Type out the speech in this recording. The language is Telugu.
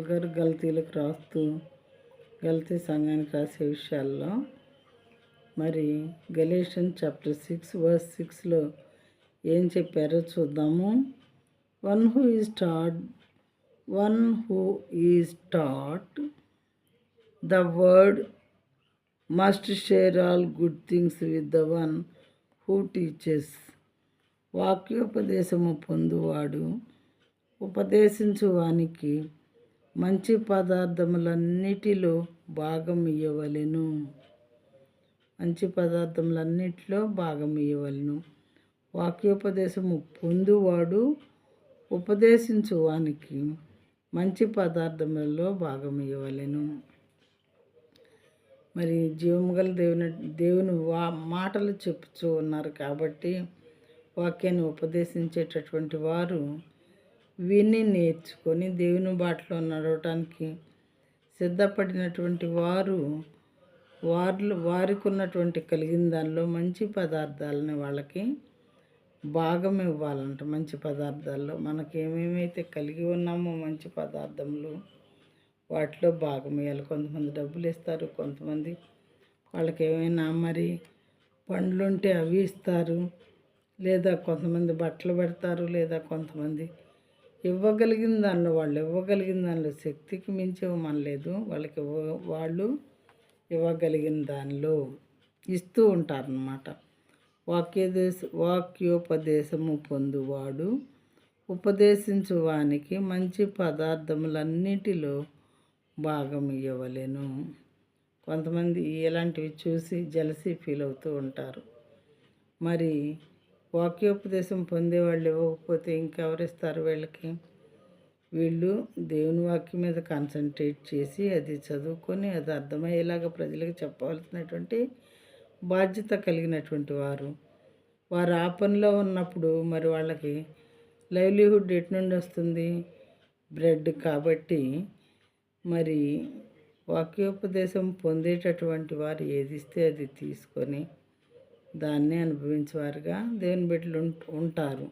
పౌలు గారు గలతీలకు రాస్తూ గలతీ సంఘానికి రాసే విషయాల్లో మరి గలేషియన్ చాప్టర్ 6 వర్స్ 6లో ఏం చెప్పారో చూద్దాము. One who is taught the word must share all good things with the one who teaches. వాక్యోపదేశము పొందువాడు ఉపదేశించువానికి మంచి పదార్థములన్నిటిలో భాగం ఇయ్యవలెను. మంచి పదార్థములన్నిటిలో భాగం ఇయ్యవలెను. వాక్యోపదేశము పొందువాడు ఉపదేశించువానికి మంచి పదార్థములలో భాగం ఇవ్వవలెను. మరి జీవము గల దేవుని మాటలు చెప్పుతూ ఉన్నారు కాబట్టి వాక్యాన్ని ఉపదేశించేటటువంటి వారు విని నేర్చుకొని దేవుని బాటలో నడవటానికి సిద్ధపడినటువంటి వారికి ఉన్నటువంటి కలిగిన దానిలో మంచి పదార్థాలని వాళ్ళకి భాగం ఇవ్వాలంట. మంచి పదార్థాల్లో మనకి ఏమేమైతే కలిగి ఉన్నామో మంచి పదార్థములు వాటిలో భాగం ఇవ్వాలి. కొంతమంది డబ్బులు ఇస్తారు, కొంతమంది వాళ్ళకి ఏమైనా మరి పండ్లు ఉంటే అవి ఇస్తారు, లేదా కొంతమంది బట్టలు పెడతారు, లేదా కొంతమంది ఇవ్వగలిగిన దానిలో శక్తికి మించి ఇవ్వమనలేదు, వాళ్ళు ఇవ్వగలిగిన దానిలో ఇస్తూ ఉంటారన్నమాట. వాక్యోపదేశము పొందువాడు ఉపదేశించువానికి మంచి పదార్థములన్నిటిలో భాగం ఇవ్వవలెను. కొంతమంది ఇలాంటివి చూసి జలసీ ఫీల్ అవుతూ ఉంటారు. మరి వాక్యోపదేశం పొందేవాళ్ళు ఇవ్వకపోతే ఇంకెవరిస్తారు వీళ్ళకి? వీళ్ళు దేవుని వాక్యం మీద కాన్సన్ట్రేట్ చేసి అది చదువుకొని అది అర్థమయ్యేలాగా ప్రజలకు చెప్పవలసినటువంటి బాధ్యత కలిగినటువంటి వారు ఆ పనిలో ఉన్నప్పుడు మరి వాళ్ళకి లైవ్లీహుడ్ ఎటు నుండి వస్తుంది? బ్రెడ్. కాబట్టి మరి వాక్యోపదేశం పొందేటటువంటి వారు ఏది ఇస్తే అది తీసుకొని దాన్ని అనుభవించేవారుగా దేవుని బిడ్డలు ఉంటారు.